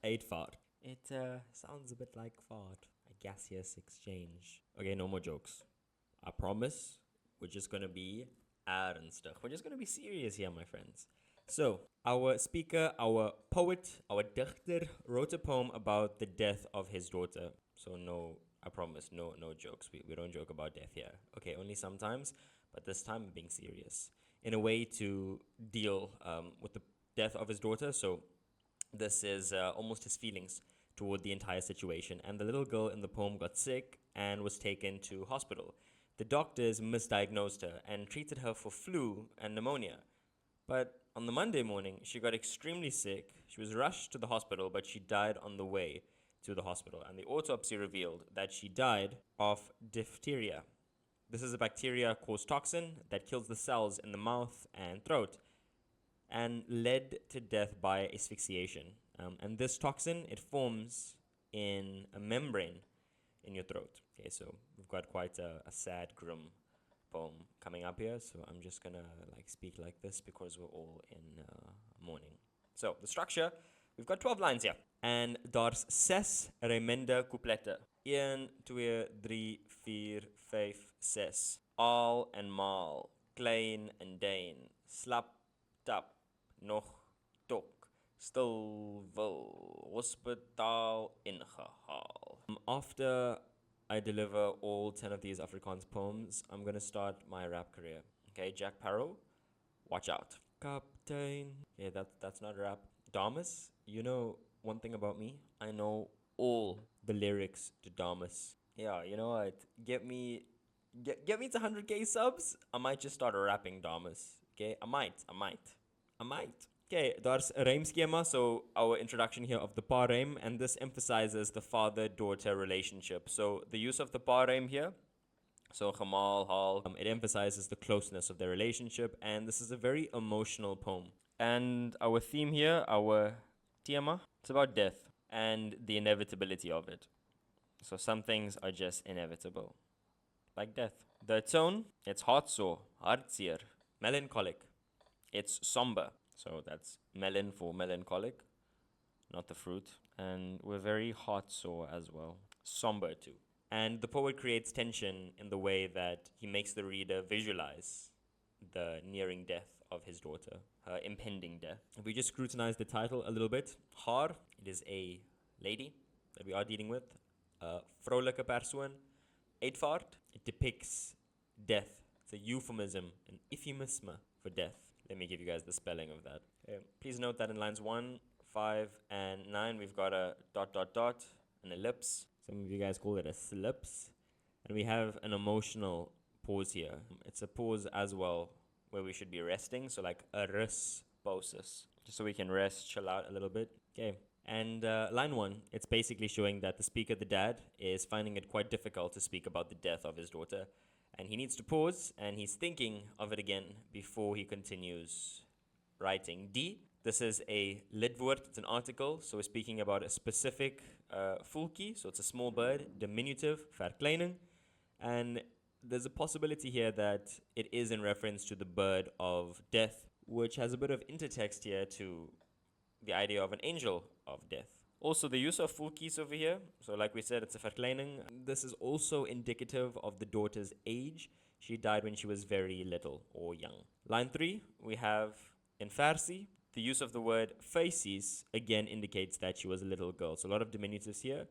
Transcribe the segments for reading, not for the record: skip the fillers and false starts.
Uitvaart. It sounds a bit like fart. A gaseous exchange. Okay, no more jokes. I promise we're just gonna be ernstig. We're just gonna be serious here, my friends. So, our speaker, our poet, our dichter wrote a poem about the death of his daughter. So no, I promise, no jokes. We don't joke about death here. Okay, only sometimes, but this time I'm being serious. In a way to deal with the death of his daughter. So this is almost his feelings toward the entire situation. And the little girl in the poem got sick and was taken to hospital. The doctors misdiagnosed her and treated her for flu and pneumonia. But on the Monday morning, she got extremely sick. She was rushed to the hospital, but she died on the way to the hospital. And the autopsy revealed that she died of diphtheria. This is a bacteria-caused toxin that kills the cells in the mouth and throat and led to death by asphyxiation. And this toxin, it forms in a membrane in your throat. Okay, so we've got quite a sad, grim poem coming up here. So I'm just gonna speak like this because we're all in mourning. So the structure, we've got 12 lines here. And daar's 6 remende couplette. 1, 2, 3, 4, 5, 6. Al en maal, klein en dein, slap, tap, nog, tok, stil, wil, hospitaal, ingehaal. After I deliver all 10 of these Afrikaans poems, I'm going to start my rap career. Okay, Jack Parrow, watch out. Captain. Yeah, that's not rap. Damas, you know one thing about me? I know all the lyrics to Damas. Yeah, you know what? Get me to 100k subs, I might just start rapping Damas. Okay, I might. Okay, daar's 'n rhyme schema, so our introduction here of the paar rhyme, and this emphasizes the father-daughter relationship. So the use of the paar rhyme here, so Gamal, Hal, it emphasizes the closeness of their relationship, and this is a very emotional poem. And our theme here, our tema, it's about death and the inevitability of it. So some things are just inevitable, like death. The tone, it's hartseer, hartseer, melancholic. It's somber. So that's melon for melancholic, not the fruit. And we're very heartsore as well. Somber too. And the poet creates tension in the way that he makes the reader visualize the nearing death of his daughter, her impending death. If we just scrutinize the title a little bit, Haar, it is a lady that we are dealing with, a vrolijke persoon. Uitvaart, it depicts death. It's a euphemism, an euphemism for death. Let me give you guys the spelling of that. Okay. Please note that in lines 1, 5, and 9, we've got a ... an ellipse. Some of you guys call it a slips. And we have an emotional pause here. It's a pause as well where we should be resting. So like a rus pauses. Just so we can rest, chill out a little bit. Okay. And line 1, it's basically showing that the speaker, the dad, is finding it quite difficult to speak about the death of his daughter. And he needs to pause, and he's thinking of it again before he continues writing. D, this is a lidwoord, it's an article, so we're speaking about a specific voeltjie, so it's a small bird, diminutive, verkleining, and there's a possibility here that it is in reference to the bird of death, which has a bit of intertext here to the idea of an angel of death. Also, the use of voeltjies over here, so like we said, it's a verkleining. This is also indicative of the daughter's age. She died when she was very little or young. Line 3, we have in Farsi, the use of the word faces again indicates that she was a little girl. So a lot of diminutives here,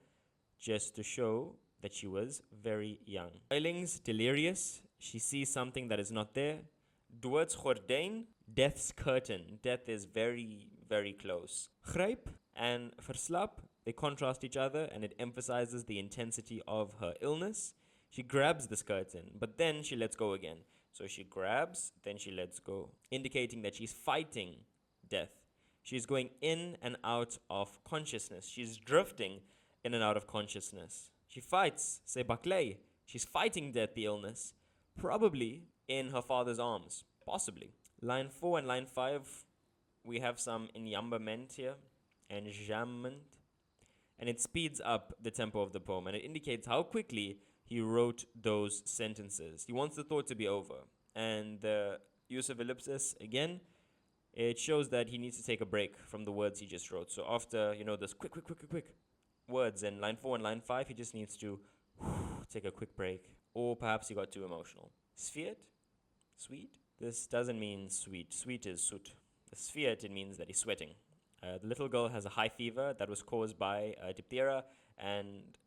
just to show that she was very young. Eilings, delirious. She sees something that is not there. Doodsgordijn, death's curtain. Death is very, very close. Gryp and verslap, they contrast each other, and it emphasizes the intensity of her illness. She grabs this curtain, but then she lets go again. So she grabs, then she lets go, indicating that she's fighting death. She's going in and out of consciousness. She's drifting in and out of consciousness. She fights, say baklei. She's fighting death, the illness, probably in her father's arms, possibly. Line 4 and line 5, we have some inyambament here, enjambment, and it speeds up the tempo of the poem, and it indicates how quickly he wrote those sentences. He wants the thought to be over, and the use of ellipsis, again, it shows that he needs to take a break from the words he just wrote. So after, this quick words in line 4 and line 5, he just needs to take a quick break. Or perhaps he got too emotional. Sviet? Sweet? This doesn't mean sweet. Sweet is sut. Sviet, it means that he's sweating. The little girl has a high fever that was caused by diphtheria, and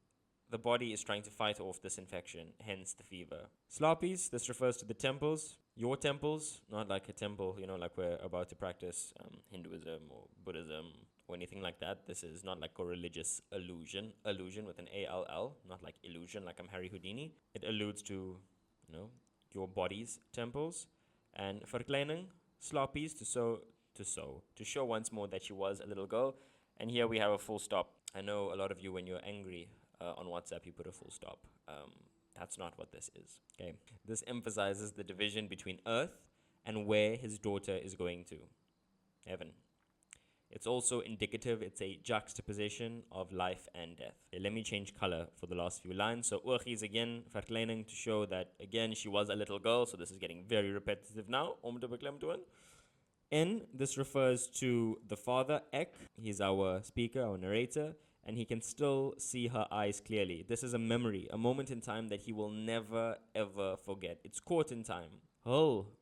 the body is trying to fight off this infection, hence the fever. Slappies, this refers to the temples. Your temples, not like a temple, like we're about to practice Hinduism or Buddhism or anything like that. This is not like a religious illusion with an A-L-L, not like illusion, like I'm Harry Houdini. It alludes to, your body's temples. And verkleining, slappies, to show once more that she was a little girl. And here we have a full stop. I know a lot of you, when you're angry on WhatsApp, you put a full stop. That's not what this is. Okay. This emphasizes the division between earth and where his daughter is going to. Heaven. It's also indicative. It's a juxtaposition of life and death. Okay, let me change color for the last few lines. So oortjies again, verkleining, to show that, again, she was a little girl. So this is getting very repetitive now. Om te beklemtoon. N, this refers to the father, Ek. He's our speaker, our narrator, and he can still see her eyes clearly. This is a memory, a moment in time that he will never, ever forget. It's caught in time. Hul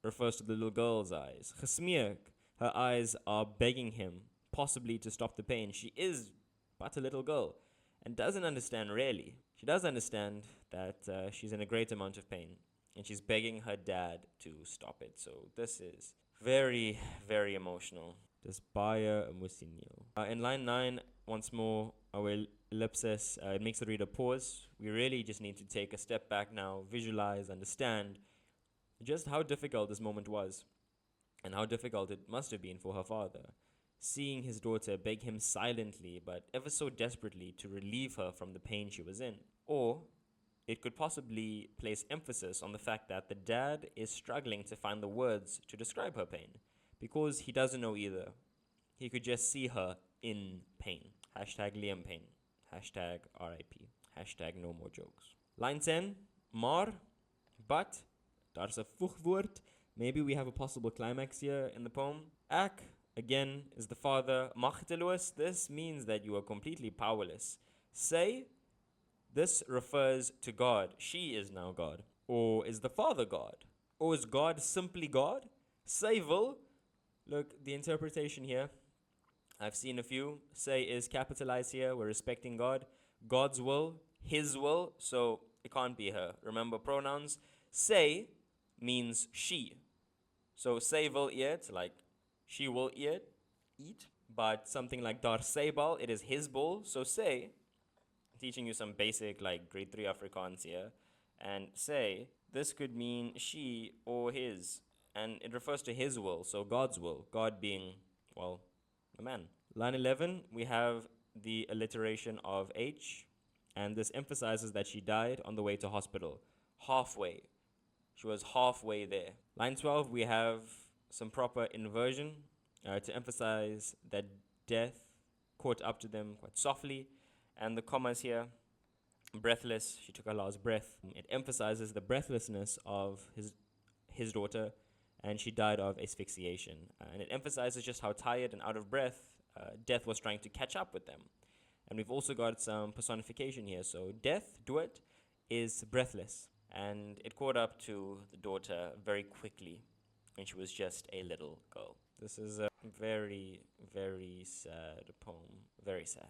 refers to the little girl's eyes. Gesmeek, her eyes are begging him, possibly to stop the pain. She is but a little girl and doesn't understand really. She does understand that she's in a great amount of pain, and she's begging her dad to stop it. So this is very, very emotional. Dis baie emosioneel. In line 9, once more, our ellipsis, it makes the reader pause. We really just need to take a step back now, visualize, understand just how difficult this moment was and how difficult it must have been for her father. Seeing his daughter beg him silently but ever so desperately to relieve her from the pain she was in. Or it could possibly place emphasis on the fact that the dad is struggling to find the words to describe her pain because he doesn't know either. He could just see her in pain. Hashtag Liam Pain. Hashtag RIP. Hashtag no more jokes. Line 10. Maar, but, daar's 'n voegwoord. Maybe we have a possible climax here in the poem. Ek, again, is the father. Magteloos, this means that you are completely powerless. Say, this refers to God. She is now God. Or is the father God? Or is God simply God? Say wil. Look, the interpretation here, I've seen a few. Say is capitalized here. We're respecting God. God's will, his will, so it can't be her. Remember pronouns. Say means she. So say wil eet, like she will eat. But something like dar seibal, it is his bull. So say, teaching you some basic like grade 3 Afrikaans here. And say, this could mean she or his. And it refers to his will, so God's will. God being, well, the man. Line 11, we have the alliteration of H. And this emphasizes that she died on the way to hospital. Halfway. She was halfway there. Line 12, we have some proper inversion to emphasize that death caught up to them quite softly. And the commas here, breathless, she took her last breath. It emphasizes the breathlessness of his daughter, and she died of asphyxiation. And it emphasizes just how tired and out of breath death was trying to catch up with them. And we've also got some personification here. So death, dood, is breathless. And it caught up to the daughter very quickly when she was just a little girl. This is a very, very sad poem. Very sad.